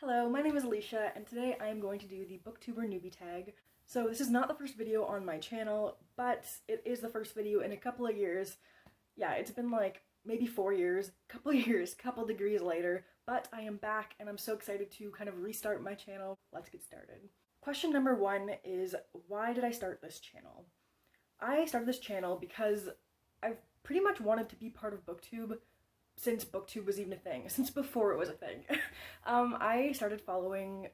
Hello, my name is Alicia, and today I am going to do the Booktuber Newbie Tag. So this is not the first video on my channel, but it is the first video in a couple of years. Yeah, it's been like maybe 4 years, couple degrees later, but I am back and I'm so excited to kind of restart my channel. Let's get started. Question number 1 is, why did I start this channel? I started this channel because I've pretty much wanted to be part of Booktube since Booktube was even a thing, since before it was a thing. I started following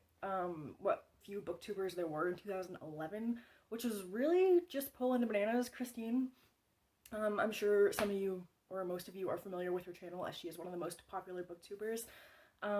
what few booktubers there were in 2011, which was really just pulling the bananas. Christine, I'm sure some of you or most of you are familiar with her channel, as she is one of the most popular booktubers.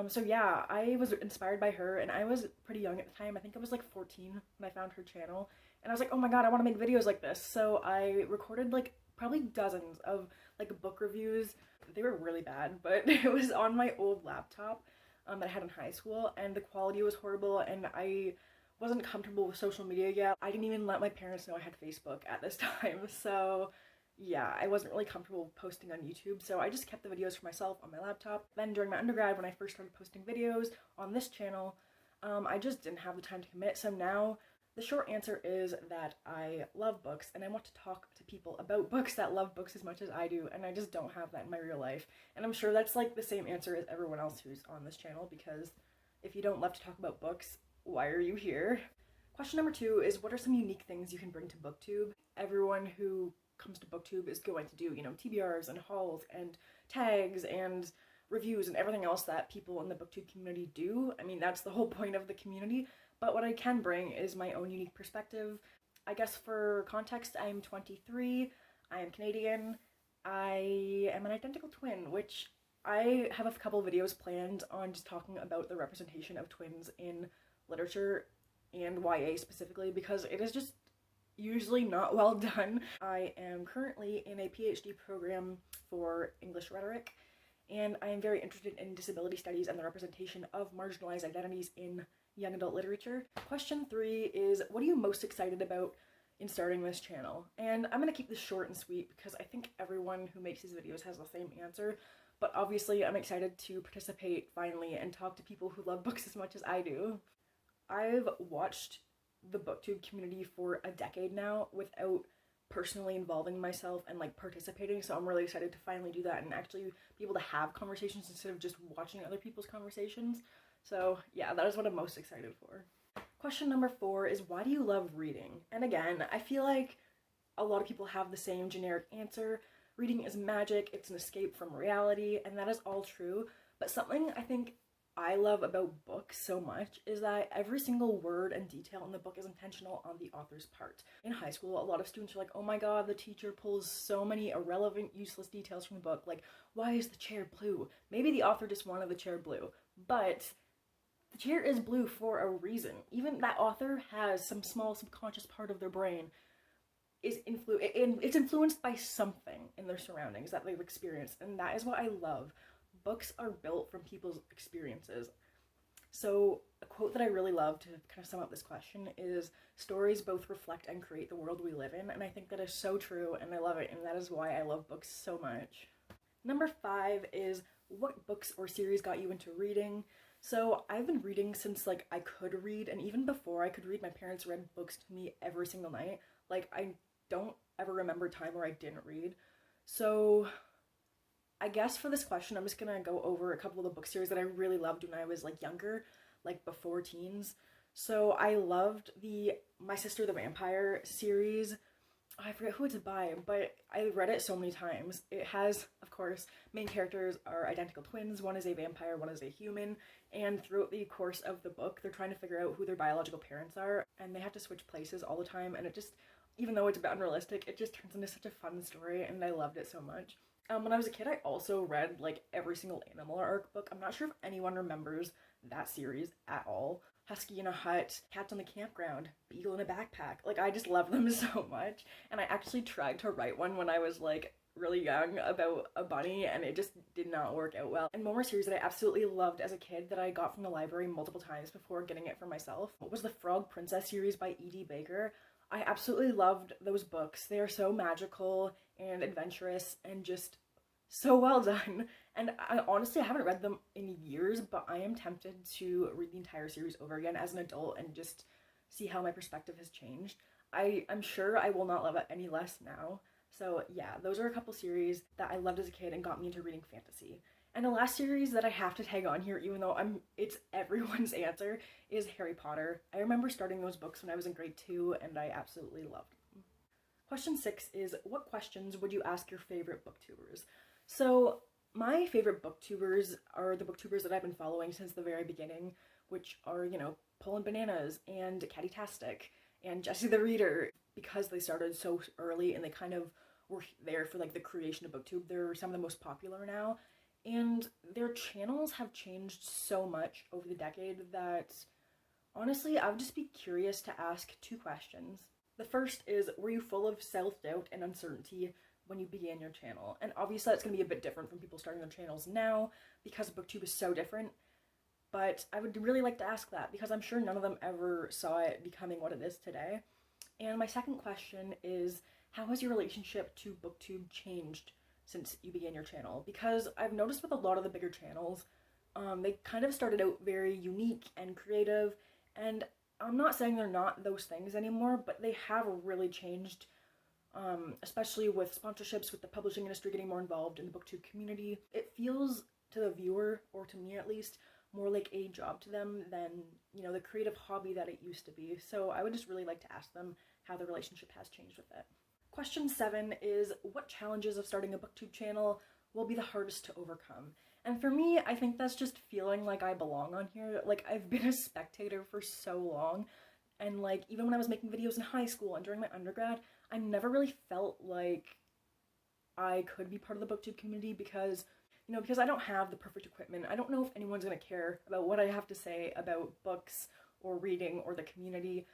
So yeah, I was inspired by her, and I was pretty young at the time. I think I was like 14 when I found her channel, and I was like, oh my god, I want to make videos like this. So I recorded like probably dozens of like book reviews. They were really bad, but it was on my old laptop that I had in high school, and the quality was horrible, and I wasn't comfortable with social media yet. I didn't even let my parents know I had Facebook at this time, so yeah, I wasn't really comfortable posting on YouTube, so I just kept the videos for myself on my laptop. Then during my undergrad, when I first started posting videos on this channel, I just didn't have the time to commit, so now the short answer is that I love books, and I want to talk to people about books that love books as much as I do, and I just don't have that in my real life. And I'm sure that's like the same answer as everyone else who's on this channel, because if you don't love to talk about books, why are you here? Question number 2 is, what are some unique things you can bring to Booktube? Everyone who comes to Booktube is going to do, you know, TBRs and hauls and tags and reviews and everything else that people in the Booktube community do. I mean, that's the whole point of the community. But what I can bring is my own unique perspective. I guess for context, I'm 23, I am Canadian, I am an identical twin, which I have a couple videos planned on just talking about the representation of twins in literature and YA specifically, because it is just usually not well done. I am currently in a PhD program for English rhetoric, and I am very interested in disability studies and the representation of marginalized identities in young adult literature. Question 3 is, what are you most excited about in starting this channel? And I'm gonna keep this short and sweet because I think everyone who makes these videos has the same answer, but obviously I'm excited to participate finally and talk to people who love books as much as I do. I've watched the Booktube community for a decade now without personally involving myself and like participating, so I'm really excited to finally do that and actually be able to have conversations instead of just watching other people's conversations. So yeah, that is what I'm most excited for. Question number 4 is, why do you love reading? And again, I feel like a lot of people have the same generic answer. Reading is magic, it's an escape from reality, and that is all true. But something I think I love about books so much is that every single word and detail in the book is intentional on the author's part. In high school, a lot of students are like, oh my god, the teacher pulls so many irrelevant, useless details from the book, like, why is the chair blue? Maybe the author just wanted the chair blue, but the chair is blue for a reason. Even that author has some small subconscious part of their brain it's influenced by something in their surroundings that they've experienced, and that is what I love. Books are built from people's experiences. So a quote that I really love to kind of sum up this question is, stories both reflect and create the world we live in, and I think that is so true, and I love it, and that is why I love books so much. Number 5 is, what books or series got you into reading? So I've been reading since like I could read, and even before I could read, my parents read books to me every single night. Like, I don't ever remember a time where I didn't read. So I guess for this question, I'm just gonna go over a couple of the book series that I really loved when I was like younger, like before teens. So I loved the My Sister the Vampire series. I forget who it's by, but I read it so many times. It has, of course, main characters are identical twins. One is a vampire, one is a human, and throughout the course of the book, they're trying to figure out who their biological parents are, and they have to switch places all the time, and it just, even though it's a bit unrealistic, it just turns into such a fun story, and I loved it so much. When I was a kid, I also read like every single Animal Arc book. I'm not sure if anyone remembers that series at all. Husky in a Hut, Cats on the Campground, Beagle in a Backpack. Like, I just love them so much. And I actually tried to write one when I was like really young about a bunny, and it just did not work out well. And one more series that I absolutely loved as a kid that I got from the library multiple times before getting it for myself was the Frog Princess series by E.D. Baker. I absolutely loved those books. They are so magical and adventurous and just so well done. And I honestly haven't read them in years, but I am tempted to read the entire series over again as an adult and just see how my perspective has changed. I'm sure I will not love it any less now. So yeah, those are a couple series that I loved as a kid and got me into reading fantasy. And the last series that I have to tag on here, even though it's everyone's answer, is Harry Potter. I remember starting those books when I was in grade 2 and I absolutely loved them. Question 6 is, what questions would you ask your favorite booktubers? So my favorite booktubers are the booktubers that I've been following since the very beginning, which are, Pullin' Bananas and Catty-tastic and Jessie the Reader. Because they started so early and they kind of were there for like the creation of booktube, they're some of the most popular now. And their channels have changed so much over the decade that honestly, I would just be curious to ask 2 questions. The first is, were you full of self-doubt and uncertainty when you began your channel? And obviously that's going to be a bit different from people starting their channels now because booktube is so different. But I would really like to ask that because I'm sure none of them ever saw it becoming what it is today. And my second question is, how has your relationship to booktube changed since you began your channel? Because I've noticed with a lot of the bigger channels, they kind of started out very unique and creative, and I'm not saying they're not those things anymore, but they have really changed, especially with sponsorships, with the publishing industry getting more involved in the booktube community. It feels to the viewer, or to me at least, more like a job to them than, the creative hobby that it used to be. So I would just really like to ask them how the relationship has changed with it. Question 7 is, what challenges of starting a booktube channel will be the hardest to overcome? And for me, I think that's just feeling like I belong on here. Like, I've been a spectator for so long, and like, even when I was making videos in high school and during my undergrad, I never really felt like I could be part of the booktube community because I don't have the perfect equipment. I don't know if anyone's gonna care about what I have to say about books or reading or the community.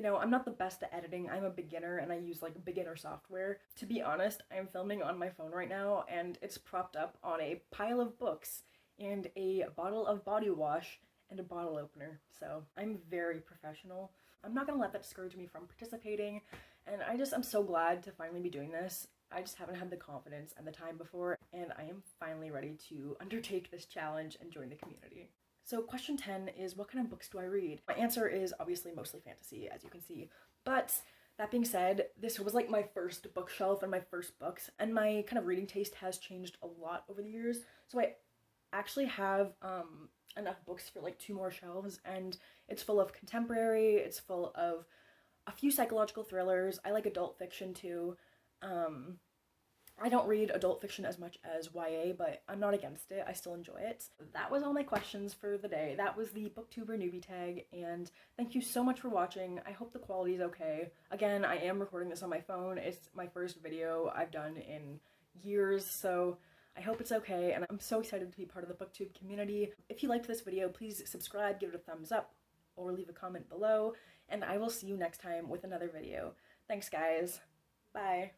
I'm not the best at editing. I'm a beginner and I use like beginner software. To be honest, I'm filming on my phone right now and it's propped up on a pile of books and a bottle of body wash and a bottle opener. So I'm very professional. I'm not gonna let that discourage me from participating, and I'm so glad to finally be doing this. I just haven't had the confidence and the time before, and I am finally ready to undertake this challenge and join the community. So question 10 is, what kind of books do I read? My answer is obviously mostly fantasy, as you can see. But that being said, this was like my first bookshelf and my first books, and my kind of reading taste has changed a lot over the years. So I actually have enough books for like 2 more shelves, and it's full of contemporary, it's full of a few psychological thrillers. I like adult fiction too. I don't read adult fiction as much as YA, but I'm not against it. I still enjoy it. That was all my questions for the day. That was the Booktuber Newbie Tag, and thank you so much for watching. I hope the quality is okay. Again, I am recording this on my phone. It's my first video I've done in years, so I hope it's okay, and I'm so excited to be part of the Booktube community. If you liked this video, please subscribe, give it a thumbs up, or leave a comment below, and I will see you next time with another video. Thanks, guys. Bye.